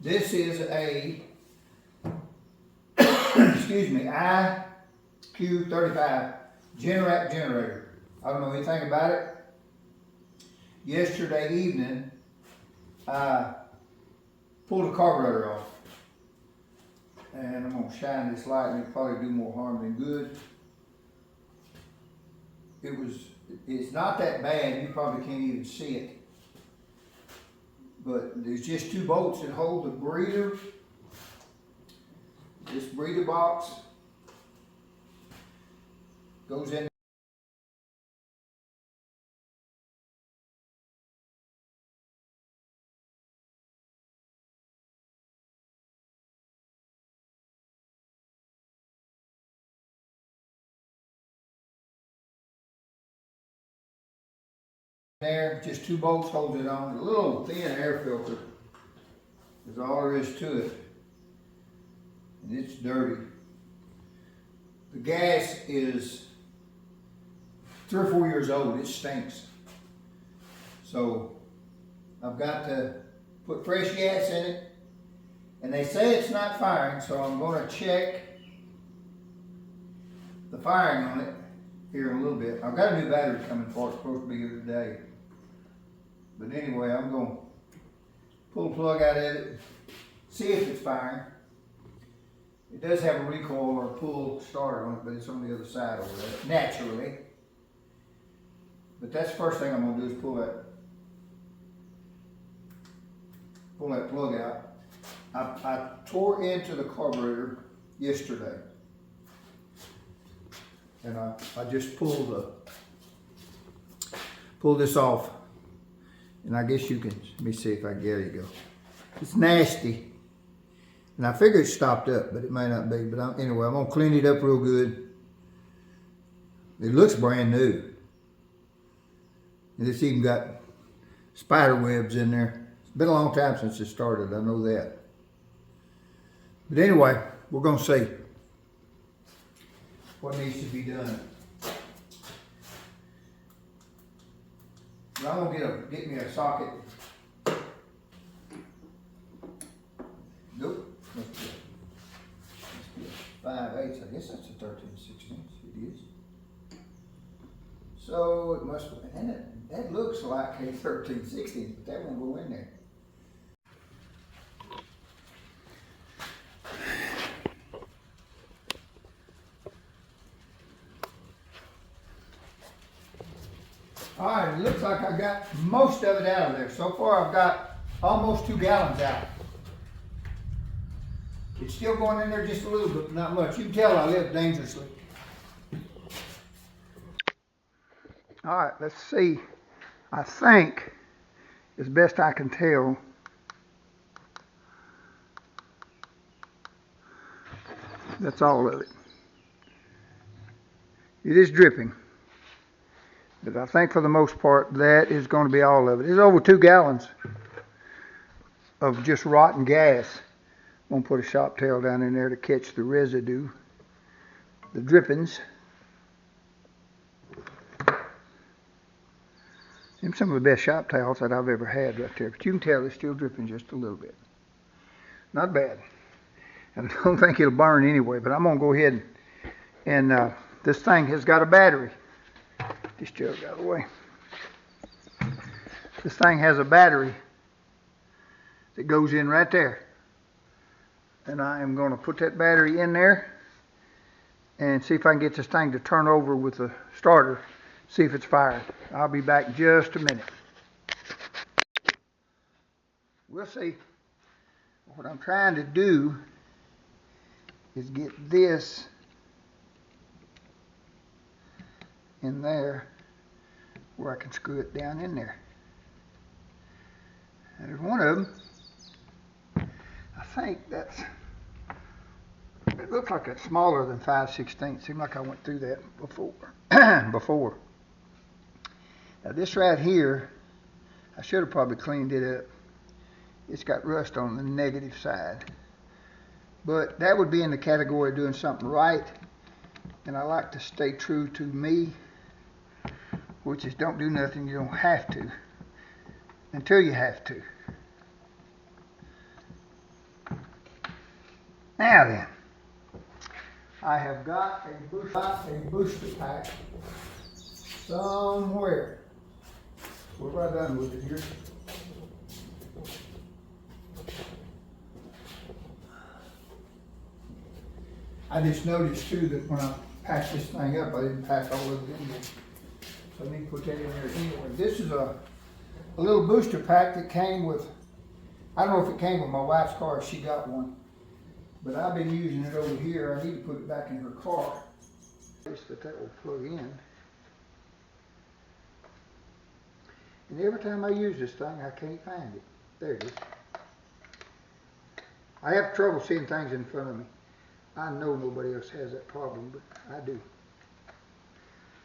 This is a, excuse me, IQ35 Generac generator. I don't know anything about it. Yesterday evening, I pulled the carburetor off. And I'm gonna shine this light and it'll probably do more harm than good. It's not that bad, you probably can't even see it. But there's just two bolts that hold the breather. This breather box goes in there, just two bolts holds it on. A little thin air filter is all there is to it. And it's dirty. The gas is 3 or 4 years old, it stinks. So I've got to put fresh gas in it. And they say it's not firing, so I'm gonna check the firing on it here in a little bit. I've got a new battery coming for it, it's supposed to be here today. But anyway, I'm gonna pull the plug out of it, see if it's firing. It does have a recoil or a pull starter on it, but it's on the other side over there, naturally. But that's the first thing I'm gonna do is pull that plug out. I tore into the carburetor yesterday. And I just pulled this off. And I guess you can, let me see if I can, there you go. It's nasty. And I figured it stopped up, but it may not be. But anyway, I'm gonna clean it up real good. It looks brand new. And it's even got spider webs in there. It's been a long time since it started, I know that. But anyway, we're gonna see what needs to be done. But I'm gonna get me a socket. Nope. Must be a 5/8. I guess that's a 13/16. It is. So it must be, and that looks like a 13/16, but that won't go in there. All right, it looks like I got most of it out of there. So far I've got almost 2 gallons out. It's still going in there just a little bit, not much. You can tell I live dangerously. All right, let's see. I think, as best I can tell, that's all of it. It is dripping. But I think for the most part, that is going to be all of it. It's over 2 gallons of just rotten gas. I'm going to put a shop tail down in there to catch the residue, the drippings. And some of the best shop tails that I've ever had right there. But you can tell it's still dripping just a little bit. Not bad. And I don't think it'll burn anyway, but I'm going to go ahead and this thing has got a battery. This jug out of the way. This thing has a battery that goes in right there. And I am going to put that battery in there and see if I can get this thing to turn over with the starter, see if it's firing. I'll be back in just a minute. We'll see. What I'm trying to do is get this in there where I can screw it down in there. And there's one of them. I think that's, it looks like it's smaller than 5/16. Seemed like I went through that before. Now this right here, I should have probably cleaned it up. It's got rust on the negative side. But that would be in the category of doing something right. And I like to stay true to me, which is don't do nothing you don't have to until you have to. Now then, I have got a booster pack somewhere. What have I done with it here? I just noticed too that when I packed this thing up, I didn't pack all of it in there. So I need to put that in there anyway. This is a little booster pack that came with, I don't know if it came with my wife's car, if she got one. But I've been using it over here. I need to put it back in her car. That will plug in. And every time I use this thing, I can't find it. There it is. I have trouble seeing things in front of me. I know nobody else has that problem, but I do.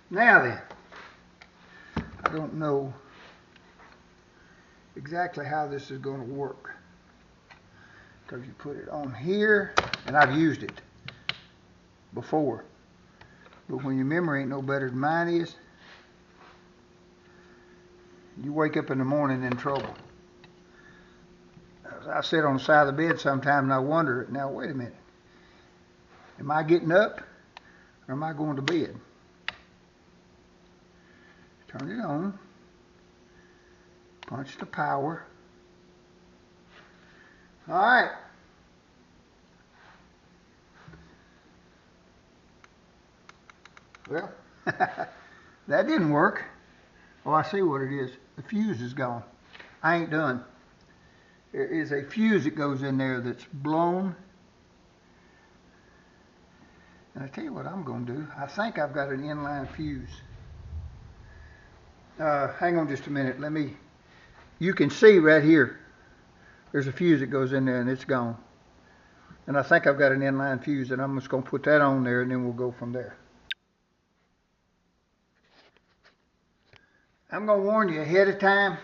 Now then, I don't know exactly how this is going to work. Because you put it on here, and I've used it before. But when your memory ain't no better than mine is, you wake up in the morning in trouble. I sit on the side of the bed sometimes and I wonder, now wait a minute. Am I getting up or am I going to bed? Turn it on. Punch the power. All right. Well, that didn't work. Oh, I see what it is. The fuse is gone. I ain't done. There is a fuse that goes in there that's blown. And I tell you what I'm going to do. I think I've got an inline fuse. Hang on just a minute. You can see right here, there's a fuse that goes in there and it's gone. And I think I've got an inline fuse and I'm just going to put that on there and then we'll go from there. I'm going to warn you ahead of time.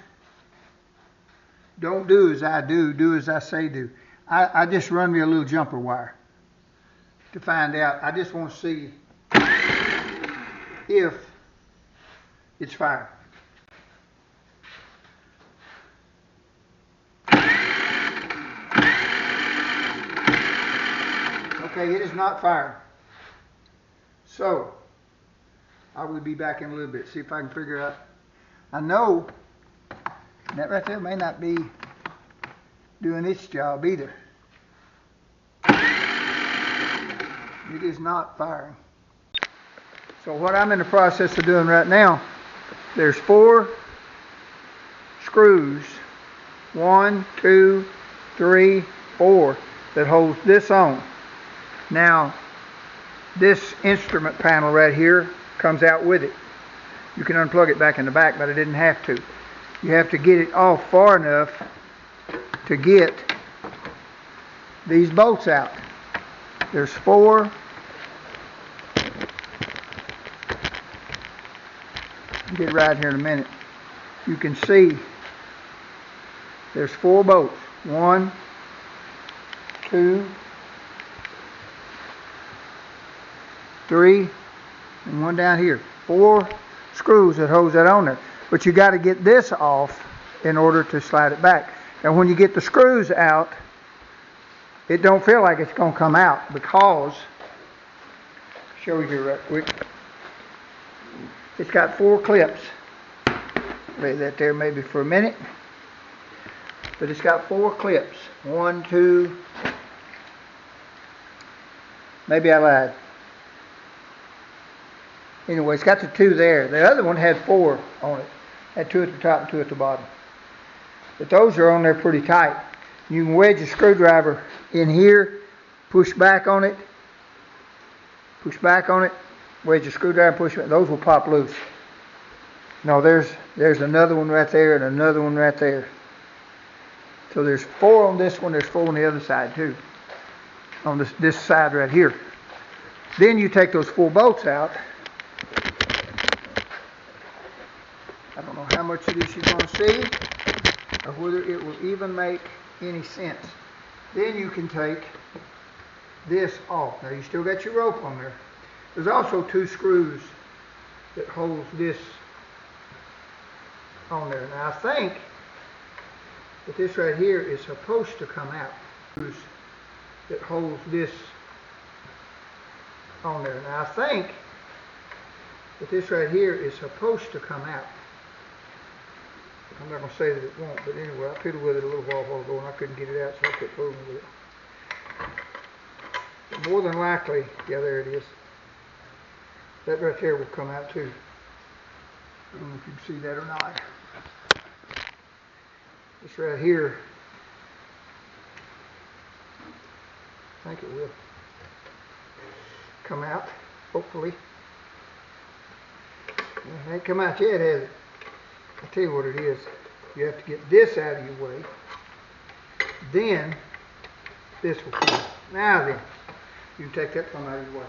Don't do as I do. Do as I say do. I just run me a little jumper wire to find out. I just want to see if it's fired. Okay, it is not fired. So, I will be back in a little bit. See if I can figure out. I know that right there may not be doing its job either. It is not firing. So what I'm in the process of doing right now, there's 4 screws, 1, 2, 3, 4, that holds this on. Now, this instrument panel right here comes out with it. You can unplug it back in the back, but I didn't have to. You have to get it off far enough to get these bolts out. There's 4. I'll get right here in a minute. You can see there's 4 bolts. 1, 2, 3, and 1 down here. 4 screws that holds that on there. But you got to get this off in order to slide it back. And when you get the screws out, it don't feel like it's going to come out because, I'll show you here right quick. It's got 4 clips. Lay that there maybe for a minute. But it's got 4 clips. 1, 2, maybe I lied. Anyway, it's got the 2 there. The other one had 4 on it. Had 2 at the top and 2 at the bottom. But those are on there pretty tight. You can wedge a screwdriver in here, push back on it, wedge a screwdriver, push it. Those will pop loose. No, there's another one right there and another one right there. So there's 4 on this one. There's 4 on the other side too. On this side right here. Then you take those 4 bolts out. I don't know how much of this you're going to see or whether it will even make any sense. Then you can take this off. Now you still got your rope on there. There's also 2 screws that holds this on there. Now I think that this right here is supposed to come out. that holds this on there. Now I think that this right here is supposed to come out. I'm not going to say that it won't, but anyway, I fiddled with it a little while ago and I couldn't get it out, so I quit fooling with it. But more than likely, yeah, there it is. That right there will come out too. I don't know if you can see that or not. This right here, I think it will come out, hopefully. It ain't come out yet, has it? I'll tell you what it is. You have to get this out of your way. Then, this will come out. Now then, you can take that plumb out of your way.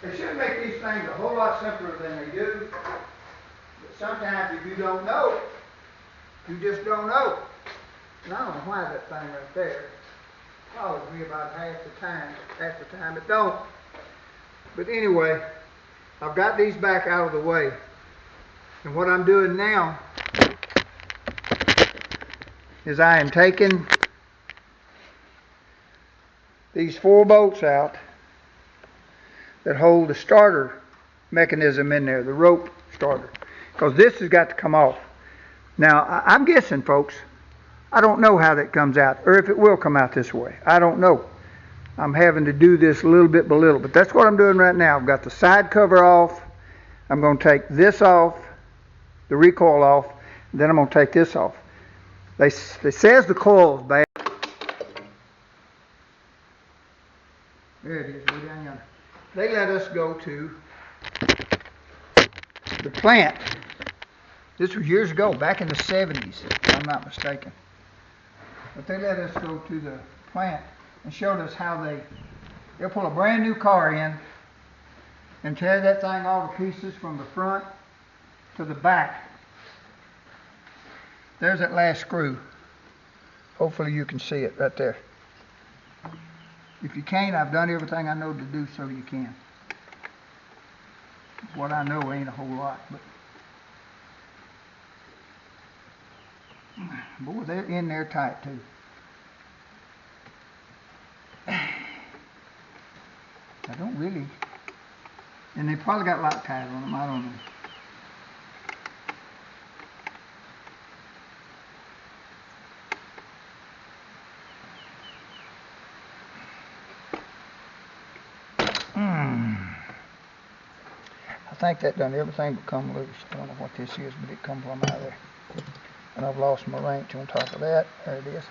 They should make these things a whole lot simpler than they do. But sometimes if you don't know, you just don't know. And I don't know why that thing right there follows me about half the time it don't. But anyway, I've got these back out of the way. And what I'm doing now is I am taking these 4 bolts out that hold the starter mechanism in there, the rope starter, because this has got to come off. Now, I'm guessing, folks, I don't know how that comes out, or if it will come out this way. I don't know. I'm having to do this little bit by little, but that's what I'm doing right now. I've got the side cover off. I'm going to take this off, the recoil off, and then I'm going to take this off. They says the coil's bad. There it is, way down yonder. They let us go to the plant. This was years ago, back in the 70s, if I'm not mistaken. But they let us go to the plant and showed us how they'll pull a brand new car in and tear that thing all to pieces from the front to the back. There's that last screw. Hopefully you can see it right there. If you can't, I've done everything I know to do so you can. What I know ain't a whole lot, but boy, they're in there tight too. I don't really, and they probably got Loctite on them, I don't know. I think that done everything but come loose. I don't know what this is, but it come from out there. And I've lost my wrench on top of that. There it is.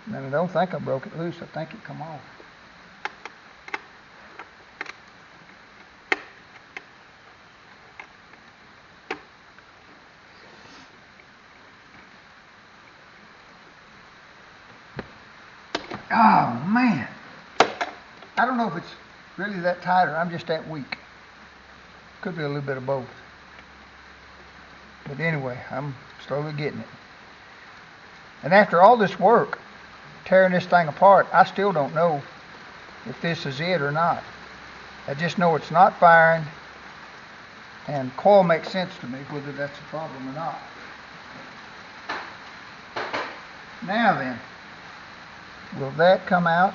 And I don't think I broke it loose. I think it come off. Oh, man. I don't know if it's really that tight or I'm just that weak. Could be a little bit of both. But anyway, I'm slowly getting it. And after all this work, tearing this thing apart, I still don't know if this is it or not. I just know it's not firing, and coil makes sense to me, whether that's a problem or not. Now then, will that come out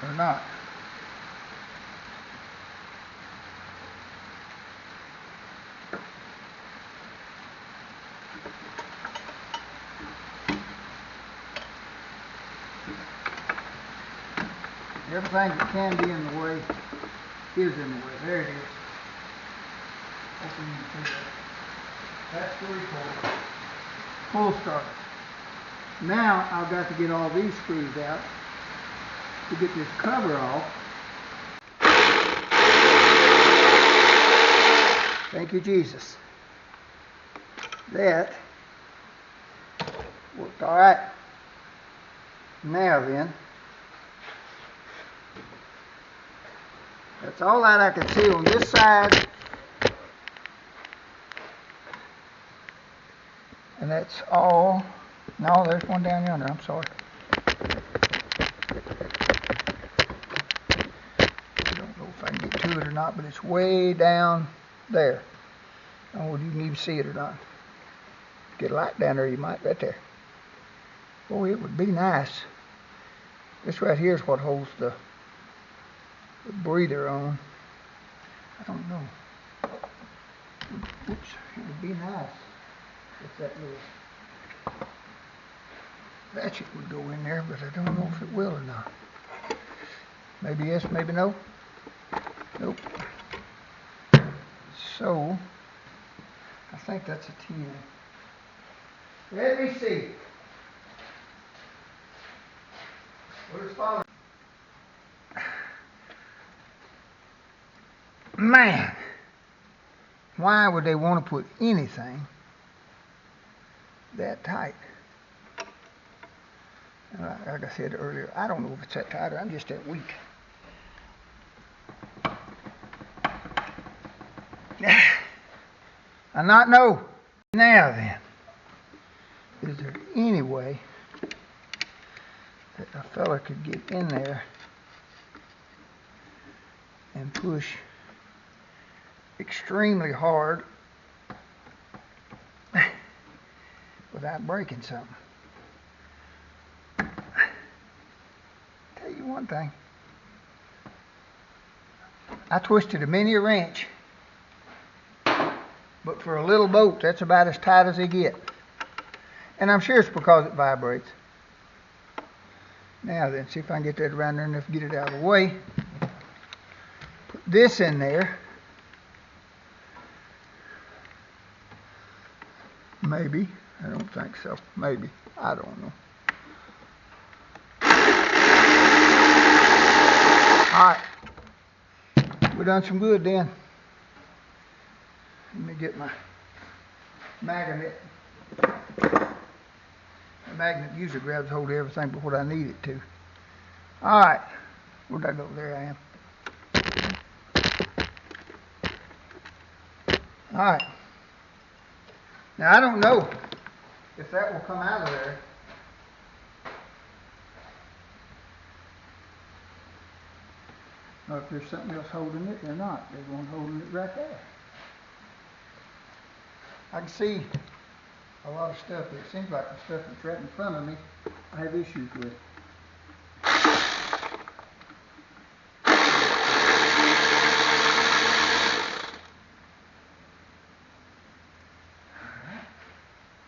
or not? Everything that can be in the way is in the way. There it is. Hopefully you can see that. That's the recoil. Full start. Now I've got to get all these screws out to get this cover off. Thank you, Jesus. That worked all right. Now then, that's all that I can see on this side. And that's all. No, there's one down yonder. I'm sorry. I don't know if I can get to it or not, but it's way down there. I don't know if you can even see it or not. Get a light down there, you might, right there. Oh, it would be nice. This right here is what holds the breather on. I don't know. Oops, it would be nice if that little ratchet would go in there, but I don't know if it will or not. Maybe yes, maybe no. Nope. So, I think that's a 10. Let me see. Where's Father? Man, why would they want to put anything that tight? Like I said earlier, I don't know if it's that tight or I'm just that weak. I not know. Now then, is there any way that a fella could get in there and push extremely hard without breaking something? Tell you one thing, I twisted a mini wrench, but for a little boat, that's about as tight as they get. And I'm sure it's because it vibrates. Now then, see if I can get that around there enough to get it out of the way. Put this in there. Maybe. I don't think so. Maybe. I don't know. Alright. We done some good then. Let me get my magnet. The magnet usually grabs hold of everything but what I need it to. Alright. Where'd I go? There I am. Alright. Now I don't know if that will come out of there. Or if there's something else holding it or not. There's one holding it right there. I can see a lot of stuff, but it seems like the stuff that's right in front of me I have issues with.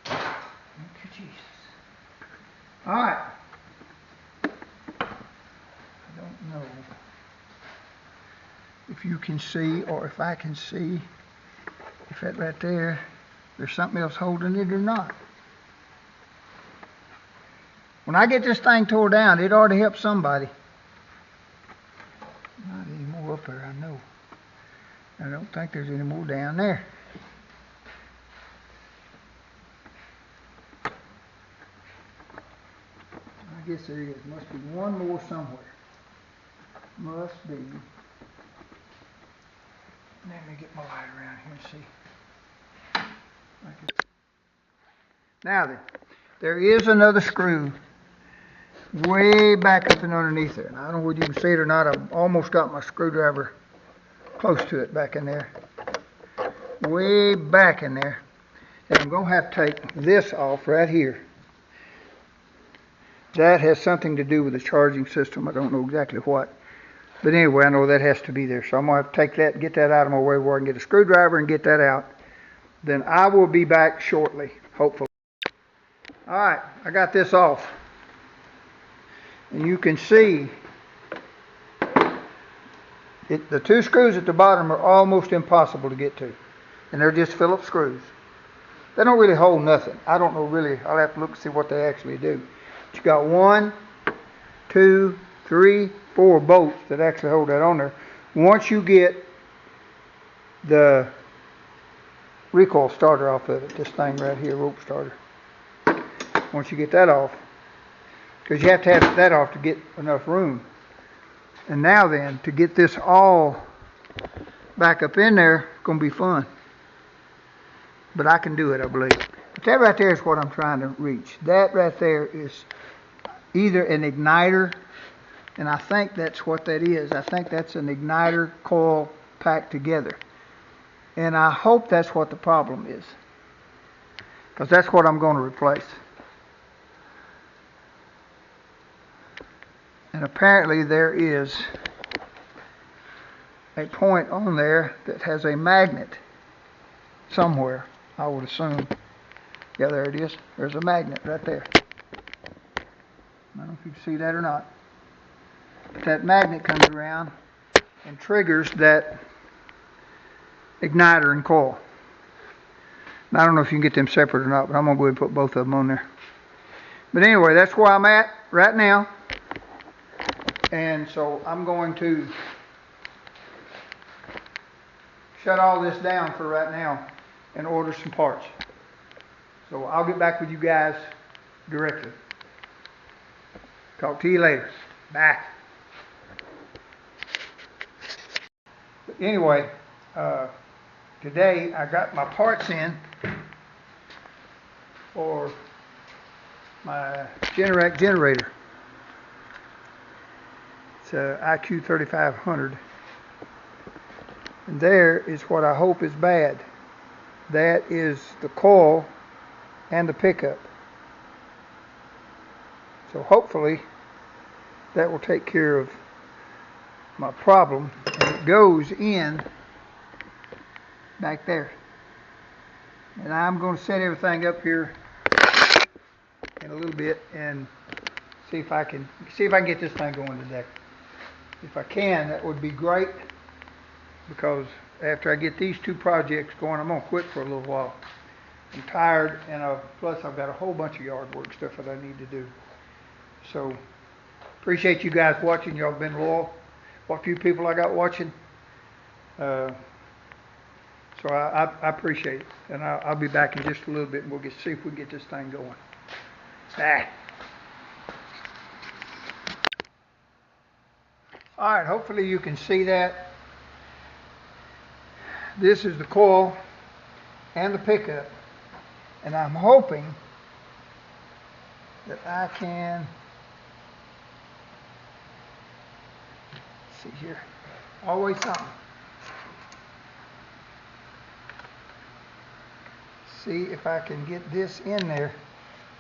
Thank you, Jesus. Alright. I don't know if you can see or if I can see if that right there, there's something else holding it or not. When I get this thing tore down, it ought to help somebody. Not any more up there, I know. I don't think there's any more down there. I guess there is. Must be one more somewhere. Must be. Let me get my light around here and see. Now then, there is another screw way back up and underneath there. And I don't know whether you can see it or not. I've almost got my screwdriver close to it back in there. Way back in there. And I'm going to have to take this off right here. That has something to do with the charging system. I don't know exactly what. But anyway, I know that has to be there. So I'm going to have to take that, get that out of my way where I can get a screwdriver and get that out. Then I will be back shortly, hopefully. Alright, I got this off. And you can see the two screws at the bottom are almost impossible to get to. And they're just Phillips screws. They don't really hold nothing. I don't know really. I'll have to look and see what they actually do. But you got 1, 2, 3, 4 bolts that actually hold that on there. Once you get the recoil starter off of it, this thing right here, rope starter. Once you get that off, because you have to have that off to get enough room. And now then, to get this all back up in there, it's going to be fun. But I can do it, I believe. But that right there is what I'm trying to reach. That right there is either an igniter, and I think that's what that is. I think that's an igniter coil packed together. And I hope that's what the problem is, because that's what I'm going to replace. And apparently there is a point on there that has a magnet somewhere, I would assume. Yeah, there it is. There's a magnet right there. I don't know if you can see that or not. But that magnet comes around and triggers that igniter and coil. Now, I don't know if you can get them separate or not, but I'm going to go ahead and put both of them on there. But anyway, that's where I'm at right now. And so I'm going to shut all this down for right now and order some parts. So I'll get back with you guys directly. Talk to you later. Bye. But anyway, today I got my parts in for my Generac generator. It's a IQ 3500. And there is what I hope is bad. That is the coil and the pickup. So hopefully that will take care of my problem. And it goes in back there. And I'm going to set everything up here in a little bit and see if I can get this thing going today. If I can, that would be great, because after I get these two projects going, I'm going to quit for a little while. I'm tired, and plus I've got a whole bunch of yard work stuff that I need to do. So appreciate you guys watching. Y'all have been loyal. What few people I got watching. So I appreciate it. And I'll be back in just a little bit, and we'll see if we can get this thing going. Ah. All right, hopefully you can see that. This is the coil and the pickup. And I'm hoping that I can, let's see here, always something. See if I can get this in there,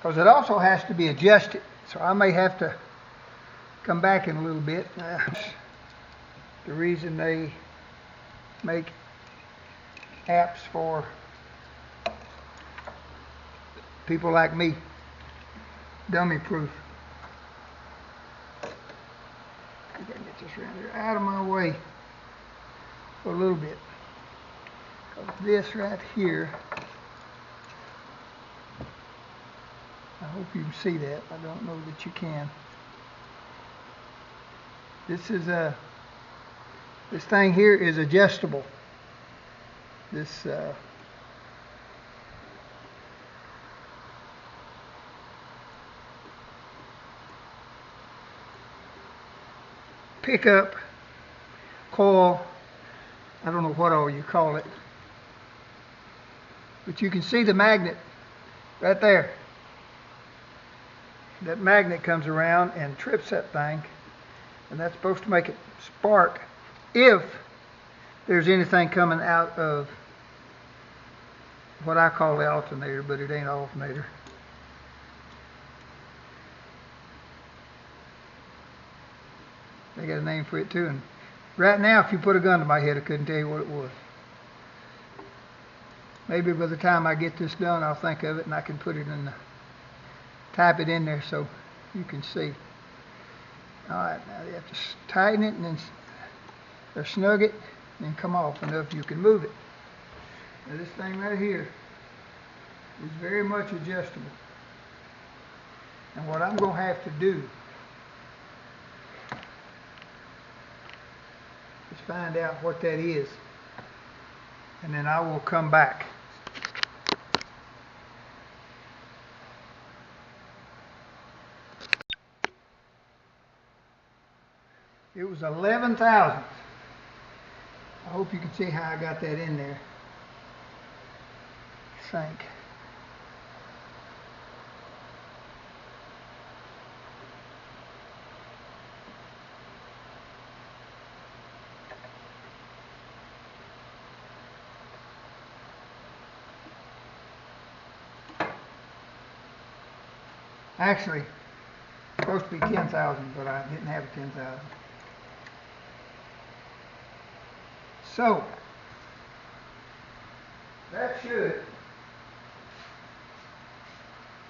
because it also has to be adjusted. So I may have to come back in a little bit. The reason they make apps for people like me, dummy proof. I gotta get this around here out of my way for a little bit. This right here, I hope you can see that. I don't know that you can. This thing here is adjustable. This pickup coil, I don't know what all you call it, but you can see the magnet right there. That magnet comes around and trips that thing, and that's supposed to make it spark if there's anything coming out of what I call the alternator, but it ain't an alternator. They got a name for it too. And right now, if you put a gun to my head, I couldn't tell you what it was. Maybe by the time I get this done, I'll think of it and I can put it in the, type it in there so you can see. All right, now you have to tighten it and then or snug it and then come off enough you can move it. Now this thing right here is very much adjustable. And what I'm going to have to do is find out what that is, and then I will come back. It was 11 thousandths. I hope you can see how I got that in there. Sink. Actually, supposed to be 10,000, but I didn't have 10,000. So, that should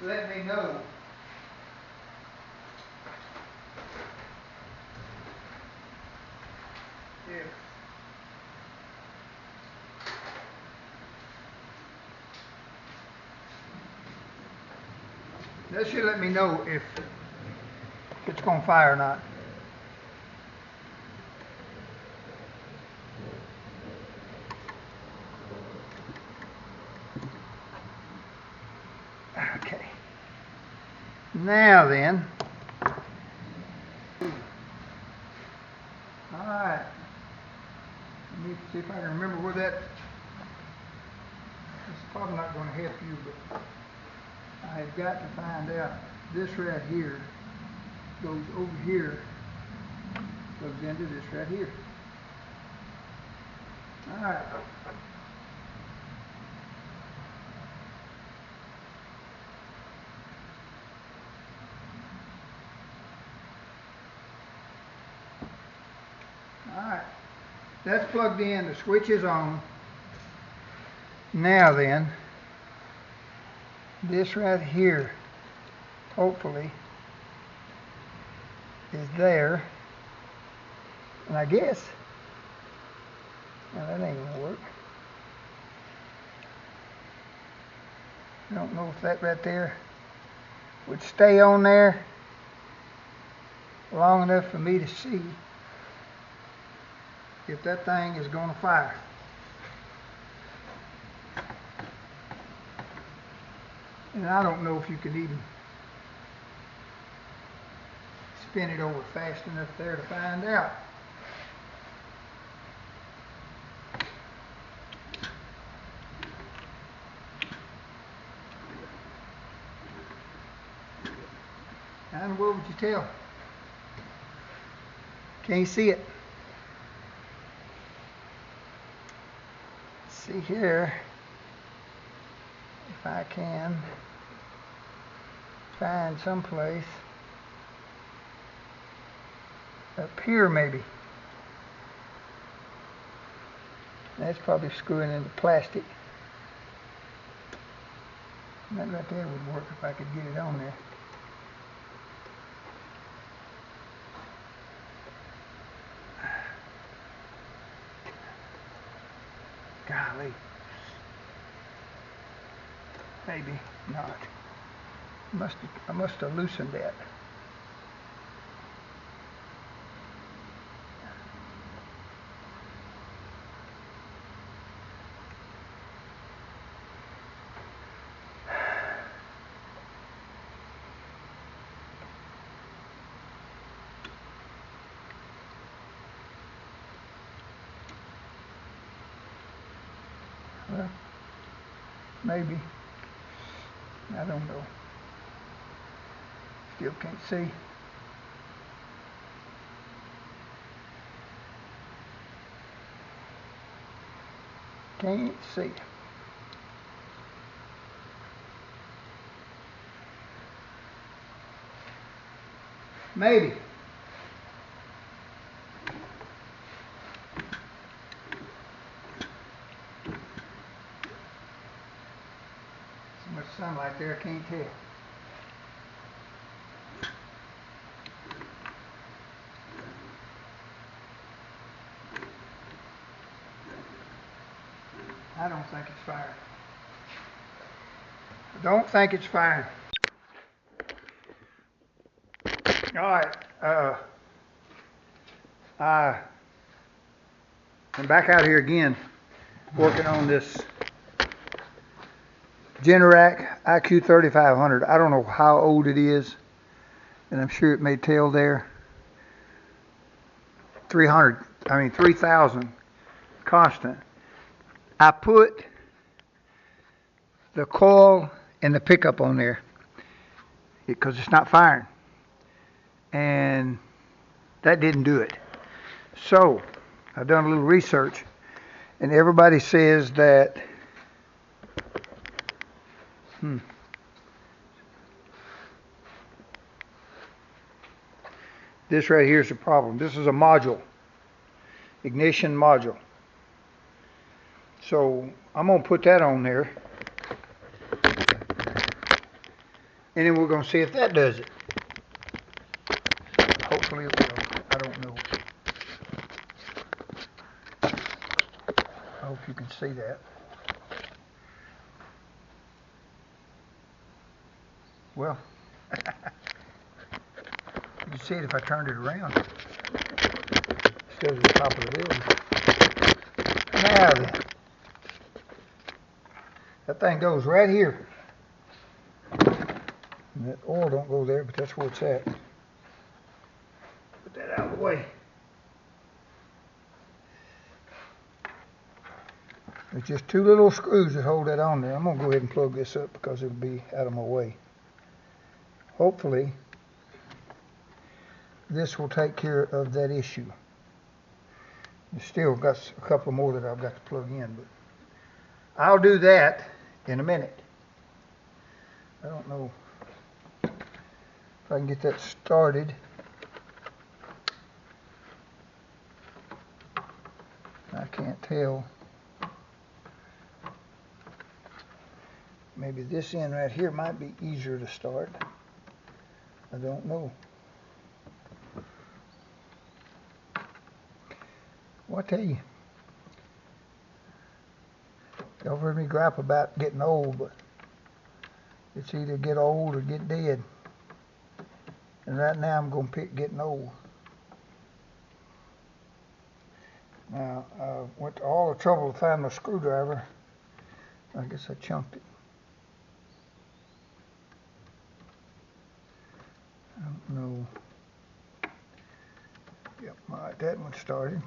let me know if it's going to fire or not. Okay. Now then. Alright. Let me see if I can remember where that. It's probably not going to help you, but I've got to find out. This right here goes over here, goes into this right here. Alright. Alright. That's plugged in, the switch is on. Now then, this right here, hopefully, is there. And I guess, now that ain't gonna work. I don't know if that right there would stay on there long enough for me to see if that thing is gonna fire. And I don't know if you can even spin it over fast enough there to find out. And what would you tell? Can't see it. See here, if I can find someplace up here maybe. That's probably screwing into plastic. That right there would work if I could get it on there. Golly. Maybe not. I must have loosened that. Well, maybe. I don't know. Still can't see. Can't see. Maybe. So much sunlight there, I can't tell. I don't think it's firing. I don't think it's firing. Alright, I'm back out here again working on this Generac IQ 3500. I don't know how old it is, and I'm sure it may tell there. 3,000 constant. I put the coil and the pickup on there because it's not firing, and that didn't do it. So I've done a little research, and everybody says that This right here is the problem. This is a module, ignition module. So I'm going to put that on there. And then we're going to see if that does it. Hopefully it will. I don't know. I hope you can see that. Well, you can see it if I turned it around. Instead of the top of the building. Now then. That thing goes right here. And that oil don't go there, but that's where it's at. Put that out of the way. There's just two little screws that hold that on there. I'm going to go ahead and plug this up because it'll be out of my way. Hopefully, this will take care of that issue. There's still got a couple more that I've got to plug in, but I'll do that in a minute. I don't know if I can get that started. I can't tell. Maybe this end right here might be easier to start. I don't know. Well, I tell you, y'all heard me gripe about getting old, but it's either get old or get dead. And right now I'm going to pick getting old. Now, I went to all the trouble to find my screwdriver. I guess I chunked it. I don't know. Yep, all right, that one started.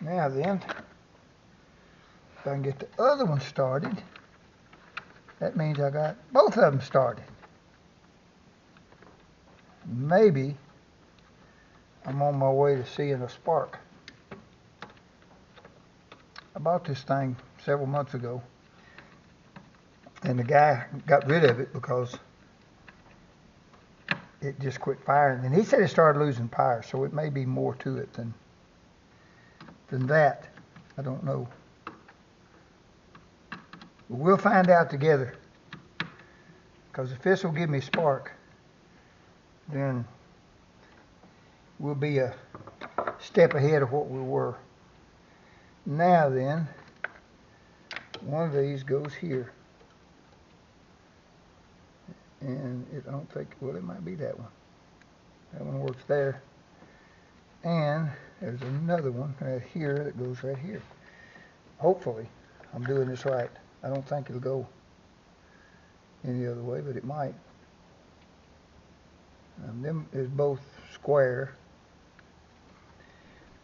Now then, if I can get the other one started, that means I got both of them started. Maybe I'm on my way to seeing a spark. I bought this thing several months ago, and the guy got rid of it because it just quit firing. And he said it started losing power, so it may be more to it than that. I don't know. But we'll find out together. Because if this will give me a spark, then we'll be a step ahead of what we were. Now then, one of these goes here. And I don't think, well, it might be that one. That one works there. And there's another one right here that goes right here. Hopefully, I'm doing this right. I don't think it'll go any other way, but it might. Them is both square.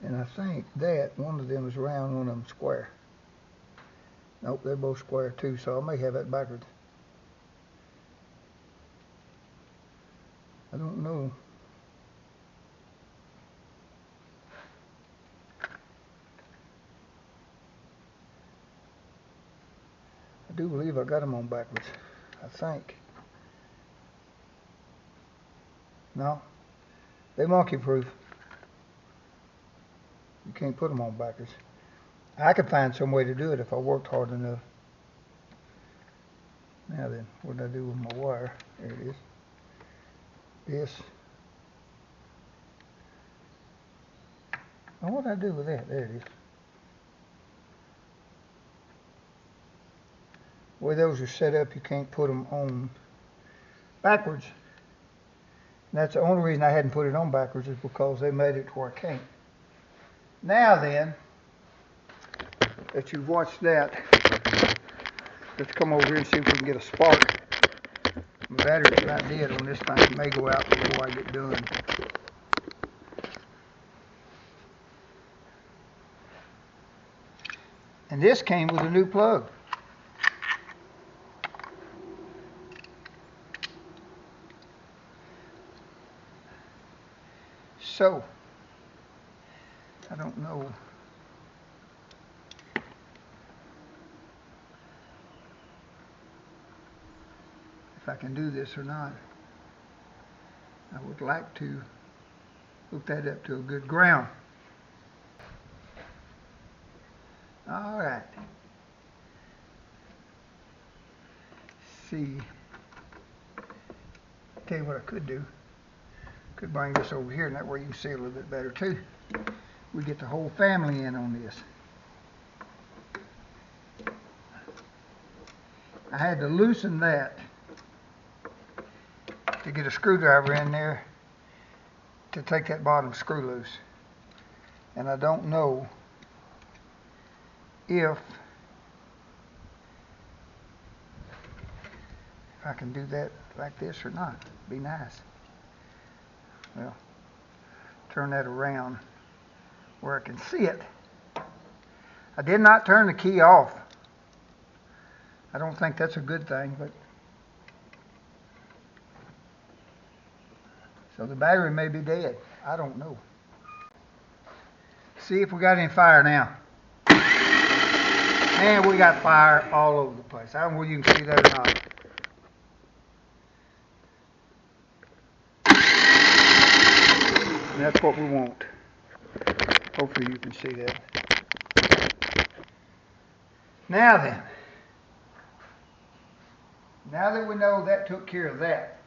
And I think that one of them is round, one of them square. Nope, they're both square too, so I may have that backwards. I don't know. I do believe I got them on backwards. I think. No, they monkey proof. You can't put them on backwards. I could find some way to do it if I worked hard enough. Now then, what did I do with my wire? There it is. This. Now what did I do with that? There it is. The way those are set up, you can't put them on backwards. And that's the only reason I hadn't put it on backwards is because they made it to where I can't. Now then, that you've watched that, let's come over here and see if we can get a spark. My battery's about dead on this thing. It may go out before I get done. And this came with a new plug. So, I don't know if I can do this or not. I would like to hook that up to a good ground. All right. See, tell you what I could do. Could bring this over here, and that way you can see a little bit better too. We get the whole family in on this. I had to loosen that to get a screwdriver in there to take that bottom screw loose. And I don't know if I can do that like this or not. Be nice. Well, turn that around where I can see it. I did not turn the key off. I don't think that's a good thing, but so the battery may be dead. I don't know. See if we got any fire now. And we got fire all over the place. I don't know whether you can see that or not. And that's what we want. Hopefully you can see that. Now then, now that we know that took care of that,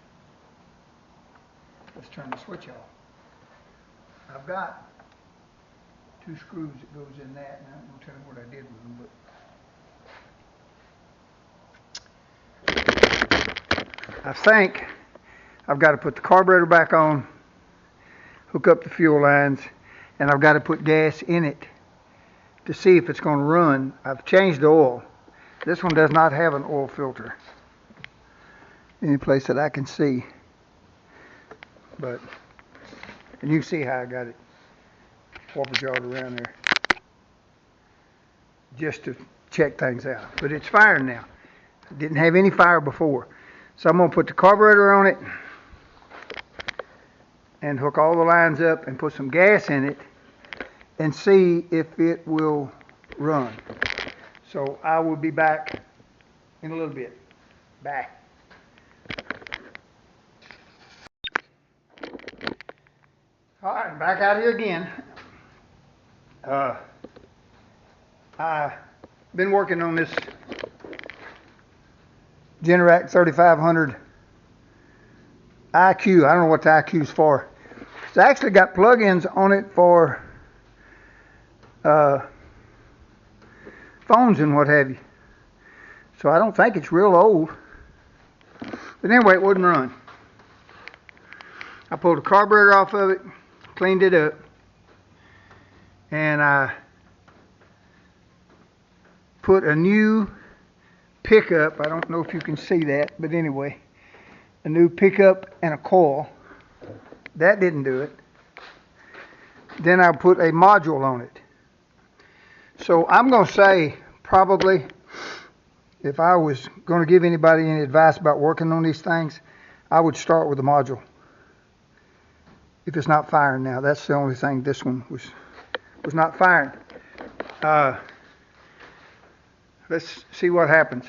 let's turn the switch off. I've got 2 screws that goes in that, and I'm going to tell you what I did with them, but I think I've got to put the carburetor back on, hook up the fuel lines, and I've got to put gas in it to see if it's going to run. I've changed the oil. This one does not have an oil filter any place that I can see, but and you can see how I got it whopper jawed around there just to check things out. But it's firing now. It didn't have any fire before, so I'm going to put the carburetor on it and hook all the lines up and put some gas in it and see if it will run. So I will be back in a little bit. Bye. All right, back out here again. I've been working on this Generac 3500 IQ. I don't know what the IQ is for. It's actually got plug-ins on it for phones and what have you. So I don't think it's real old. But anyway, it wouldn't run. I pulled the carburetor off of it, cleaned it up, and I put a new pickup. I don't know if you can see that, but anyway, a new pickup and a coil. That didn't do it. Then I put a module on it. So I'm going to say probably if I was going to give anybody any advice about working on these things, I would start with the module. If it's not firing now, that's the only thing this one was not firing. Let's see what happens.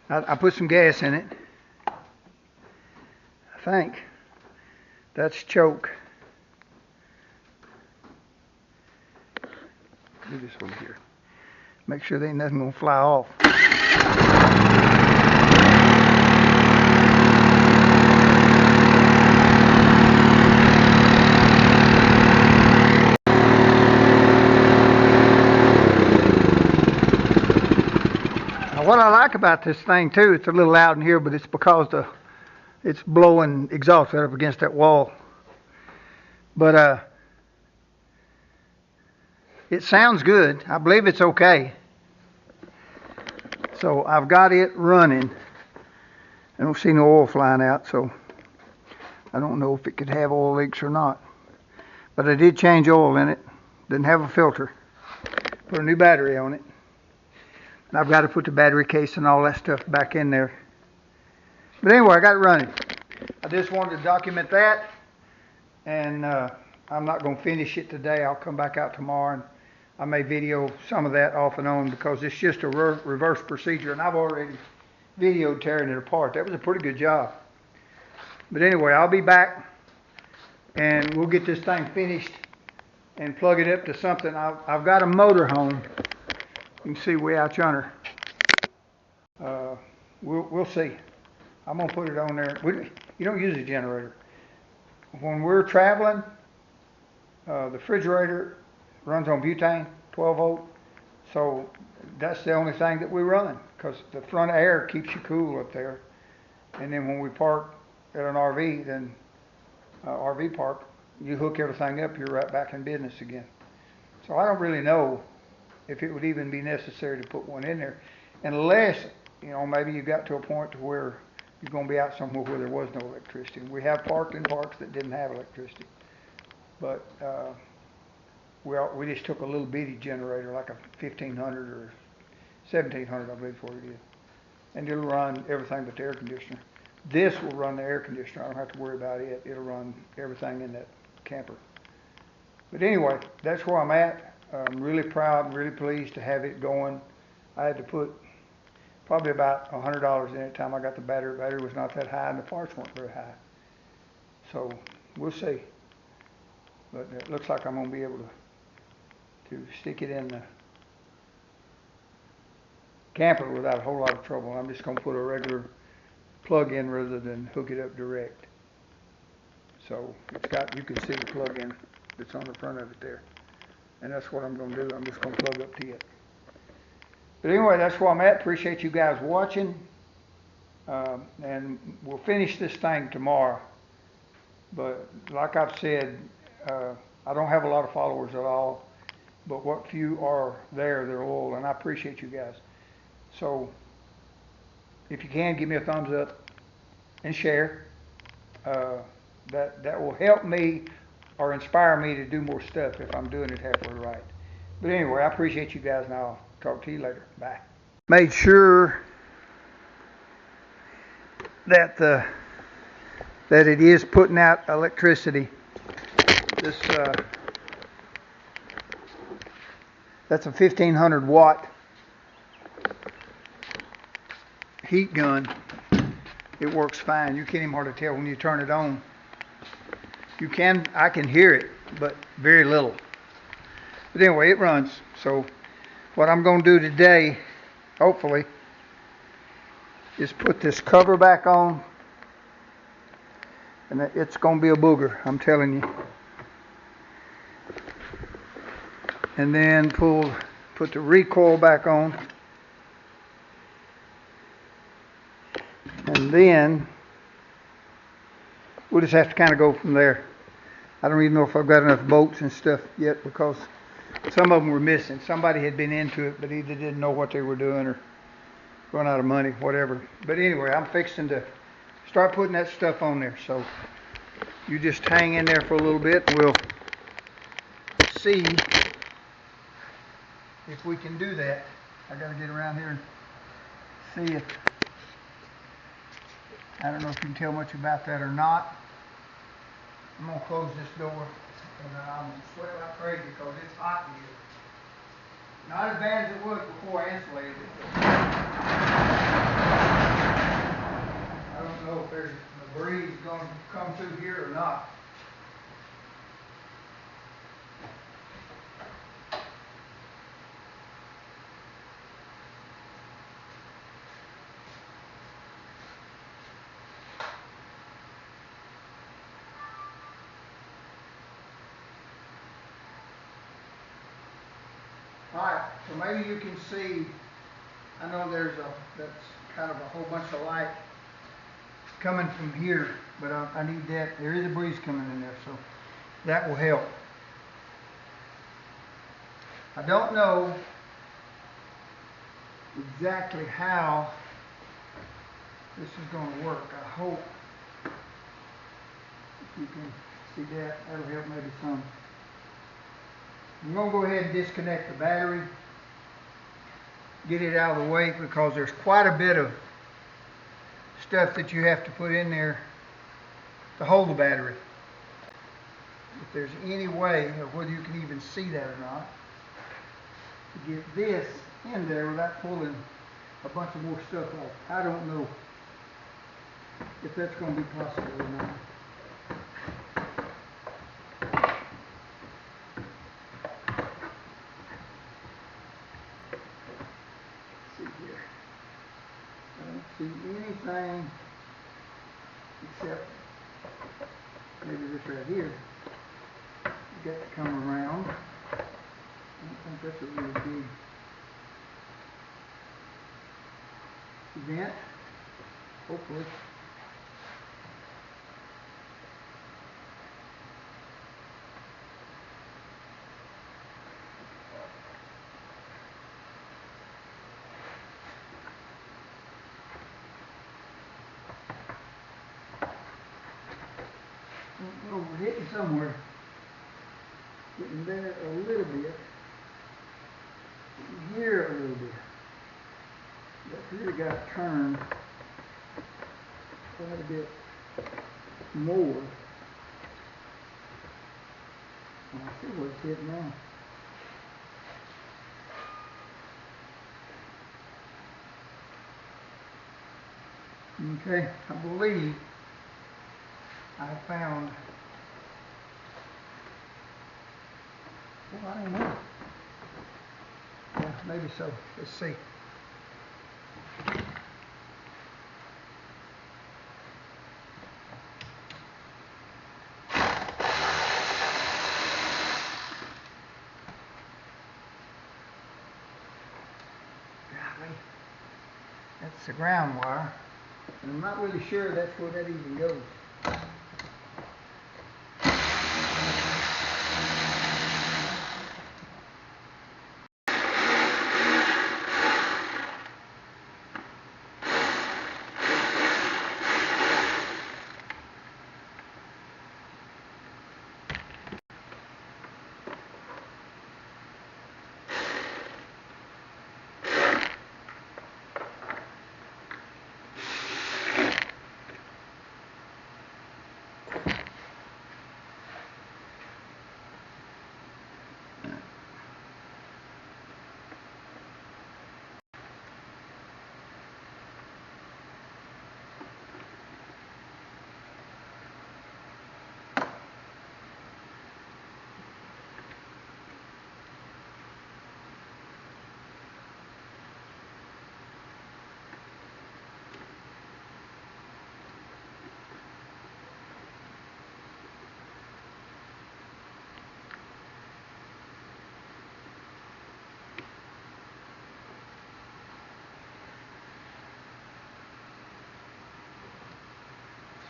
I put some gas in it. I think that's choke. Do this over here. Make sure there ain't nothing gonna fly off. What I like about this thing too, it's a little loud in here, but it's because it's blowing exhaust right up against that wall. But it sounds good. I believe it's okay. So I've got it running. I don't see no oil flying out, so I don't know if it could have oil leaks or not. But I did change oil in it. Didn't have a filter. Put a new battery on it. And I've got to put the battery case and all that stuff back in there. But anyway, I got it running. I just wanted to document that. And I'm not going to finish it today. I'll come back out tomorrow and I may video some of that off and on because it's just a reverse procedure. And I've already videoed tearing it apart. That was a pretty good job. But anyway, I'll be back and we'll get this thing finished and plug it up to something. I've got a motor home. You can see way out yonder. We'll see. I'm gonna put it on there. You don't use a generator. When we're traveling, the refrigerator runs on butane, 12 volt. So that's the only thing that we run, because the front air keeps you cool up there. And then when we park at an RV, then RV park, you hook everything up, you're right back in business again. So I don't really know if it would even be necessary to put one in there, unless, you know, maybe you got to a point to where you're going to be out somewhere where there was no electricity. We have parked in parks that didn't have electricity, but we just took a little bitty generator, like a 1500 or 1700, I believe, is what it is, and it'll run everything but the air conditioner. This will run the air conditioner. I don't have to worry about it. It'll run everything in that camper. But anyway, that's where I'm at. I'm really proud and really pleased to have it going. I had to put probably about $100 in it time I got the battery. The battery was not that high and the parts weren't very high. So we'll see. But it looks like I'm going to be able to stick it in the camper without a whole lot of trouble. I'm just going to put a regular plug in rather than hook it up direct. So it's got, you can see the plug in that's on the front of it there. And that's what I'm going to do. I'm just going to plug up to it. But anyway, that's where I'm at. Appreciate you guys watching. And we'll finish this thing tomorrow. But like I've said, I don't have a lot of followers at all. But what few are there, they're loyal. And I appreciate you guys. So if you can, give me a thumbs up and share. That will help me or inspire me to do more stuff if I'm doing it halfway right. But anyway, I appreciate you guys, and I'll talk to you later. Bye. Made sure that that it is putting out electricity. This that's a 1500 watt heat gun. It works fine. You can't even hardly tell when you turn it on. I can hear it, but very little. But anyway, it runs. So what I'm going to do today, hopefully, is put this cover back on. And it's going to be a booger, I'm telling you. And then put the recoil back on. And then we'll just have to kind of go from there. I don't even know if I've got enough bolts and stuff yet, because some of them were missing. Somebody had been into it, but either didn't know what they were doing or run out of money, whatever. But anyway, I'm fixing to start putting that stuff on there. So you just hang in there for a little bit, and we'll see if we can do that. I got to get around here and see if, I don't know if you can tell much about that or not. I'm going to close this door, and I'm going to sweat like crazy because it's hot in here. Not as bad as it was before I insulated it. I don't know if there's a breeze going to come through here or not. Alright, so maybe you can see, I know that's kind of a whole bunch of light coming from here, but I need that. There is a breeze coming in there, so that will help. I don't know exactly how this is going to work. I hope if you can see that, that'll help maybe some. I'm going to go ahead and disconnect the battery, get it out of the way, because there's quite a bit of stuff that you have to put in there to hold the battery. If there's any way, or whether you can even see that or not, to get this in there without pulling a bunch of more stuff off. I don't know if that's going to be possible or not. see anything except maybe this right here. You got to come around. I don't think that's a really big event. Hopefully. Oh, we're hitting somewhere. Getting there a little bit. Here a little bit. That's really got to turn quite a bit more. I see what it's hitting now. Okay, I believe I found, well, I don't know. Yeah, maybe so. Let's see. Golly. That's the ground wire. And I'm not really sure that's where that even goes.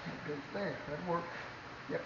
It goes there. That works. Yep.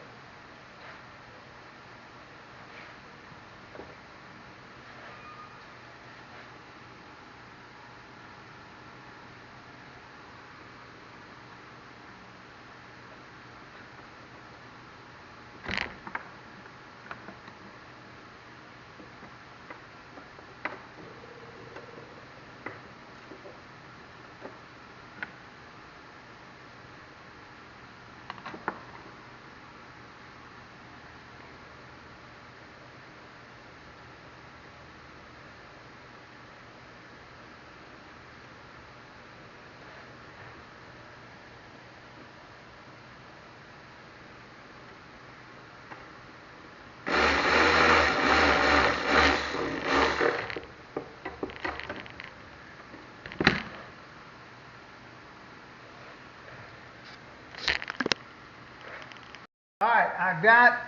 All right, I've got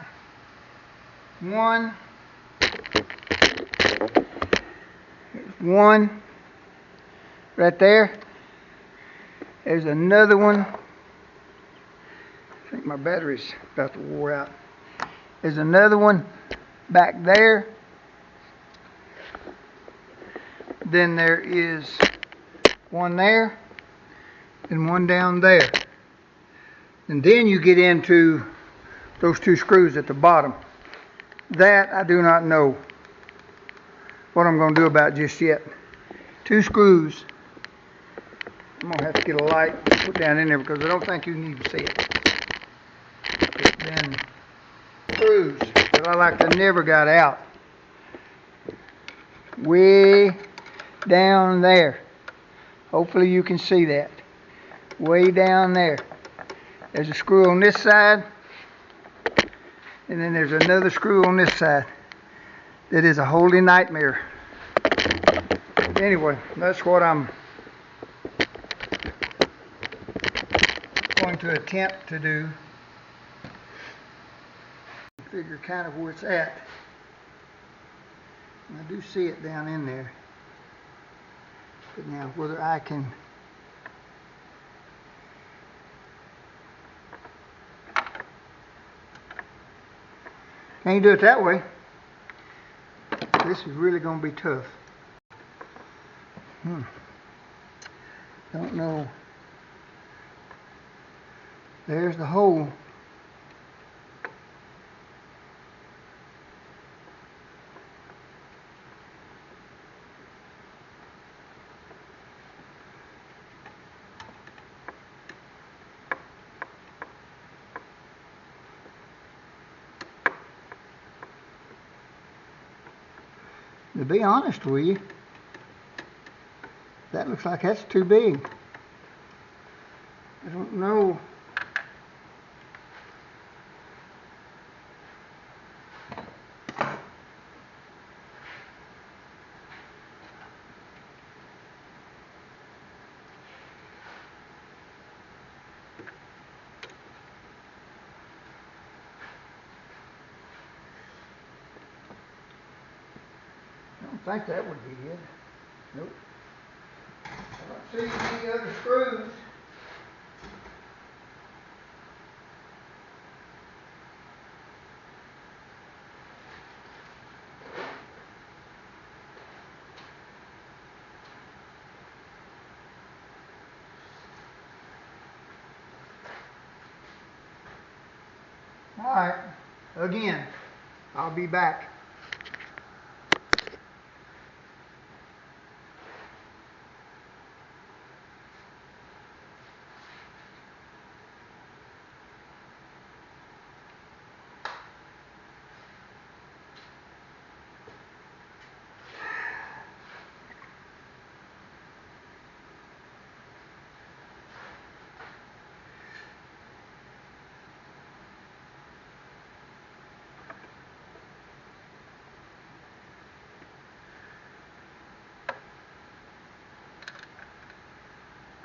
one. There's one right there. There's another one. I think my battery's about to wear out. There's another one back there. Then there is one there and one down there. And then you get into those two screws at the bottom. That I do not know what I'm going to do about just yet. Two screws. I'm going to have to get a light to put down in there because I don't think you need to see it. Then screws that I like to never got out. Way down there. Hopefully you can see that. Way down there. There's a screw on this side. And then there's another screw on this side. That is a holy nightmare. Anyway, that's what I'm to attempt to do. Figure kind of where it's at. And I do see it down in there. But now whether I can can't do it that way. This is really going to be tough. Don't know. There's the hole. To be honest with you, that looks like that's too big. I don't know. I don't think that would be it. Nope. I don't see any other screws. Alright, again, I'll be back.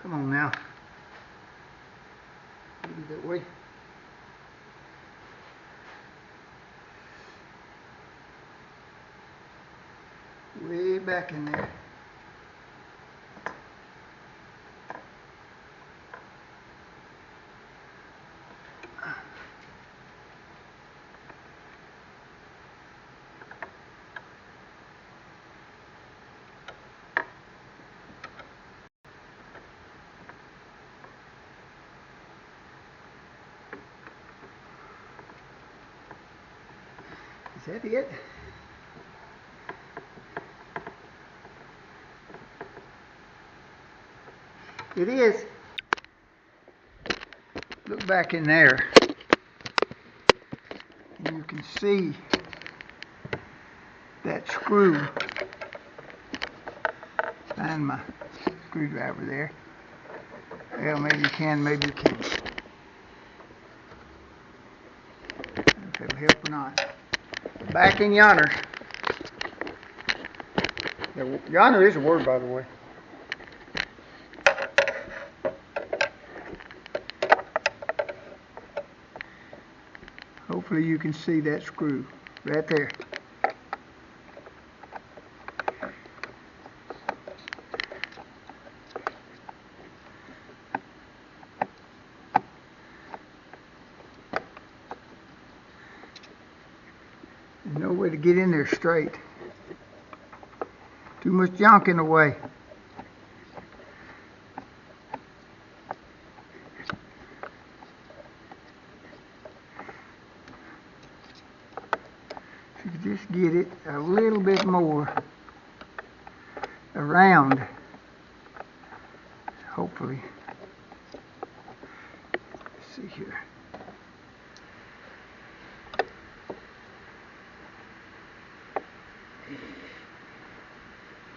Come on now. Maybe that way. Way back in there. Is that it? It is. Look back in there. And you can see that screw. Find my screwdriver there. Well, maybe you can, maybe you can't. I don't know if it'll help or not. Back in yonder. Yonder is a word, by the way. Hopefully you can see that screw right there. There's no way to get in there straight. Too much junk in the way. If you could just get it a little bit more around, hopefully. Let's see here.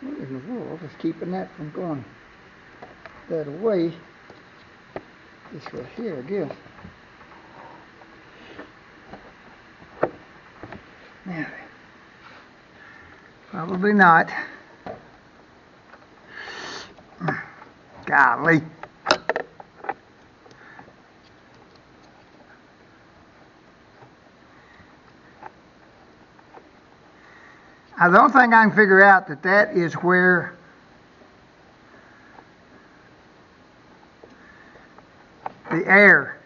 What in the world is keeping that from going that away? This right here, I guess. Now, probably not. Golly. The only thing I can figure out that is where the air,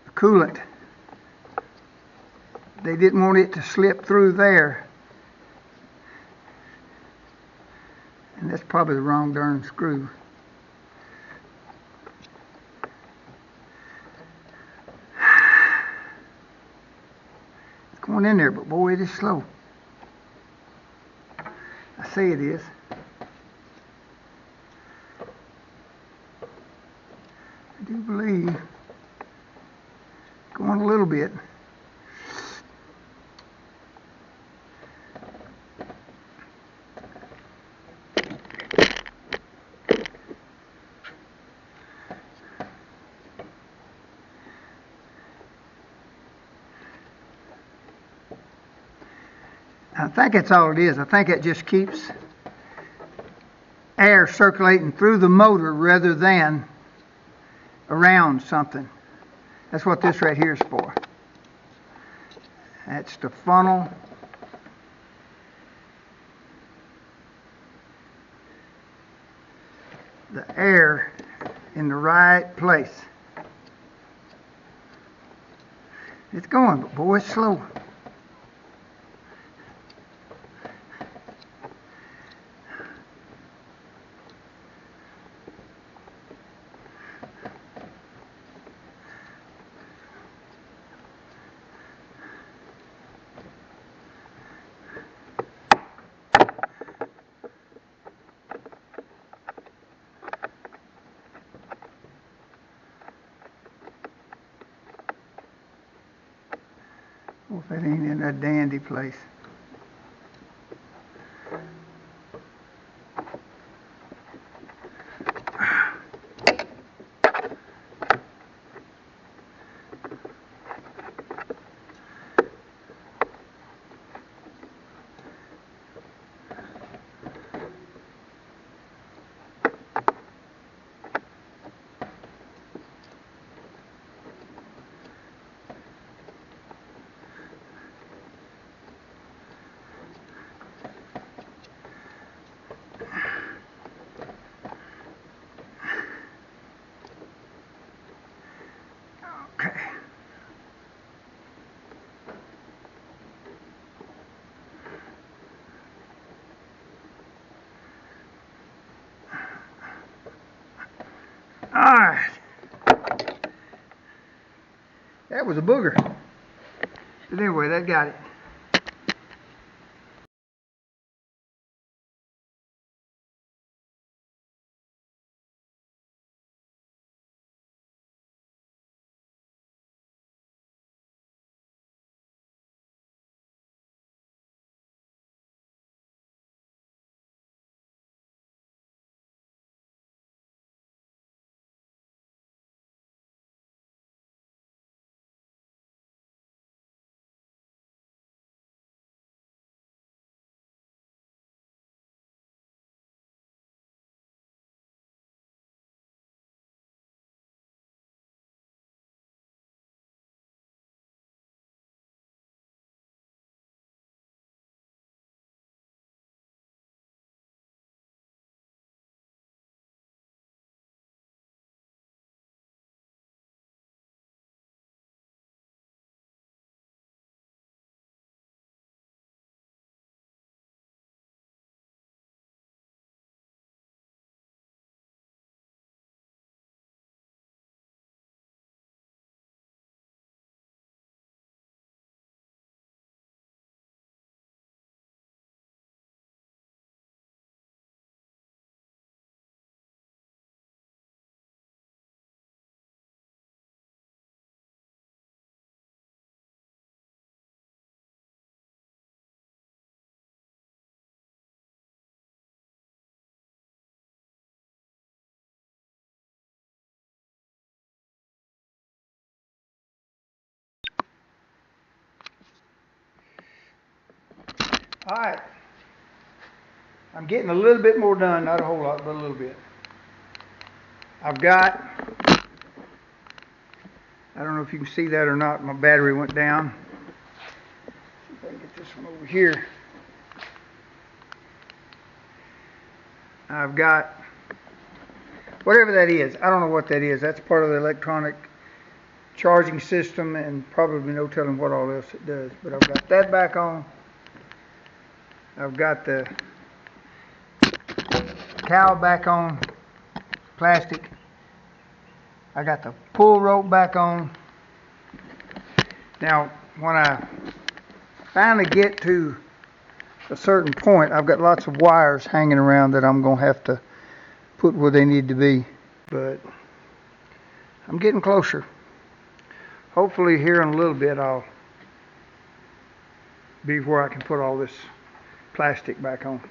the coolant, they didn't want it to slip through there. And that's probably the wrong darn screw. It's going in there, but boy, it is slow. I say it is. I do believe going a little bit. I think that's all it is. I think it just keeps air circulating through the motor rather than around something. That's what this right here is for. That's to funnel the air in the right place. It's going, but boy, it's slow. Well, if it ain't in a dandy place. Okay. All right. That was a booger. But anyway, that got it. All right. I'm getting a little bit more done, not a whole lot, but a little bit. I've got, I don't know if you can see that or not, my battery went down. See if I to get this one over here. I've got whatever that is. I don't know what that is. That's part of the electronic charging system, and probably no telling what all else it does. But I've got that back on. I've got the cowl back on, plastic. I got the pull rope back on. Now, when I finally get to a certain point, I've got lots of wires hanging around that I'm going to have to put where they need to be. But I'm getting closer. Hopefully here in a little bit I'll be where I can put all this plastic back on.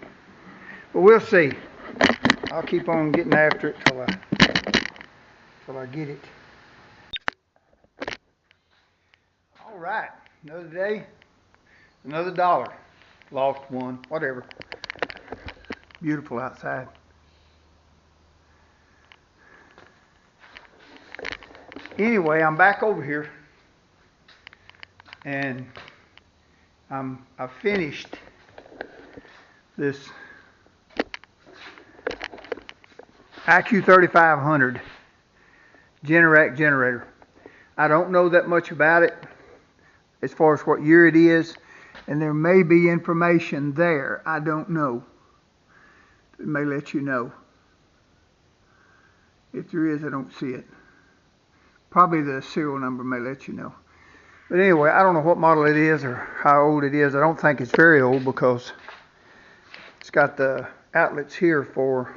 But we'll see. I'll keep on getting after it till I get it. All right, another day, another dollar. Lost one, whatever. Beautiful outside. Anyway, I'm back over here, and I've finished this IQ 3500 Generac generator. I don't know that much about it as far as what year it is, and there may be information there. I don't know. It may let you know. If there is, I don't see it. Probably the serial number may let you know. But anyway, I don't know what model it is or how old it is. I don't think it's very old because it's got the outlets here for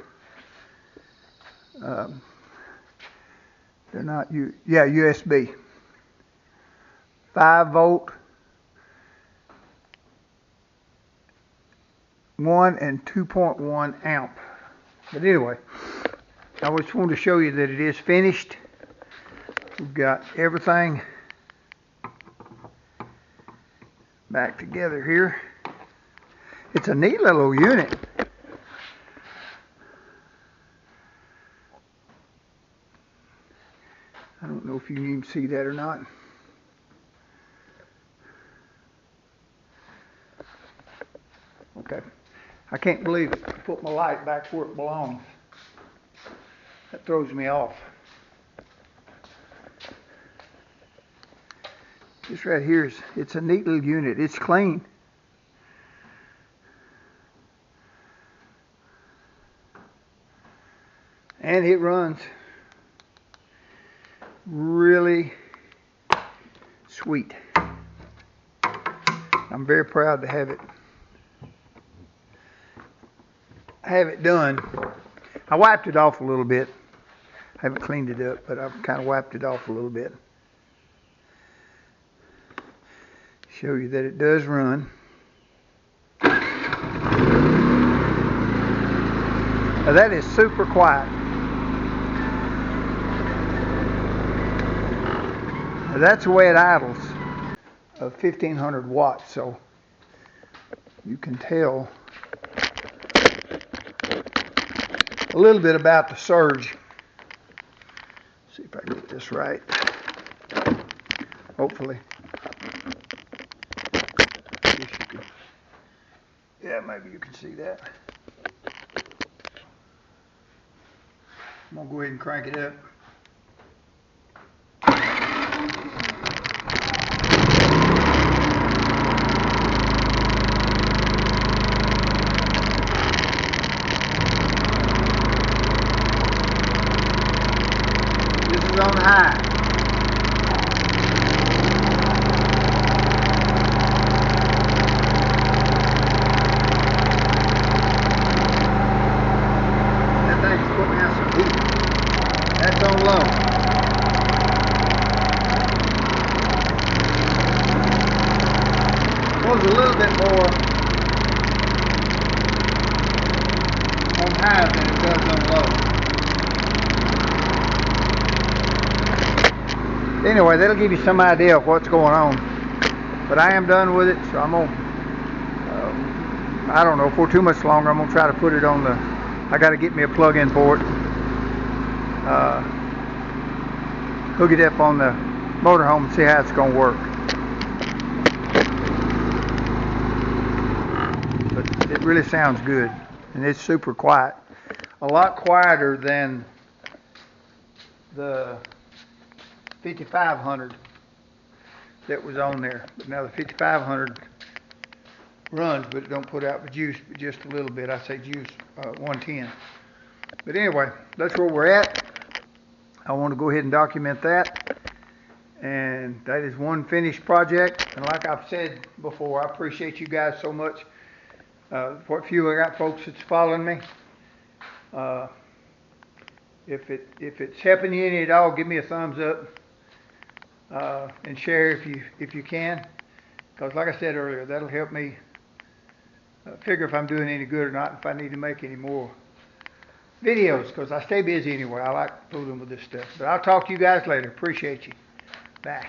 they're not USB. 5 volt, 1 and 2.1 amp. But anyway, I just wanted to show you that it is finished. We've got everything back together here. It's a neat little unit. I don't know if you can even see that or not. Okay. I can't believe I put my light back where it belongs. That throws me off. This right here it's a neat little unit. It's clean. And it runs really sweet. I'm very proud to have it done. I wiped it off a little bit. I haven't cleaned it up, but I've kind of wiped it off a little bit. Show you that it does run. Now that is super quiet. Now that's the way it idles of 1500 watts, so you can tell a little bit about the surge. See if I can get this right. Hopefully. Yeah, maybe you can see that. I'm going to go ahead and crank it up. This is on high. That's on low. Goes a little bit more on high than it does on low. Anyway, that'll give you some idea of what's going on. But I am done with it, so I'm gonna, I don't know, for too much longer, I'm gonna try to put it on the, I gotta get me a plug-in for it. Hook it up on the motorhome and see how it's going to work. really sounds good, and it's super quiet. A lot quieter than the 5500 that was on there. But now the 5500 runs, but it don't put out the juice, but just a little bit. I say juice 110. But anyway, that's where we're at. I want to go ahead and document that. And that is one finished project. And like I've said before, I appreciate you guys so much. What few I got folks that's following me. If it's helping you any at all, give me a thumbs up and share if you can. Because like I said earlier, that'll help me figure if I'm doing any good or not, if I need to make any more videos, because I stay busy anyway. I like fooling with this stuff. But I'll talk to you guys later. Appreciate you. Bye.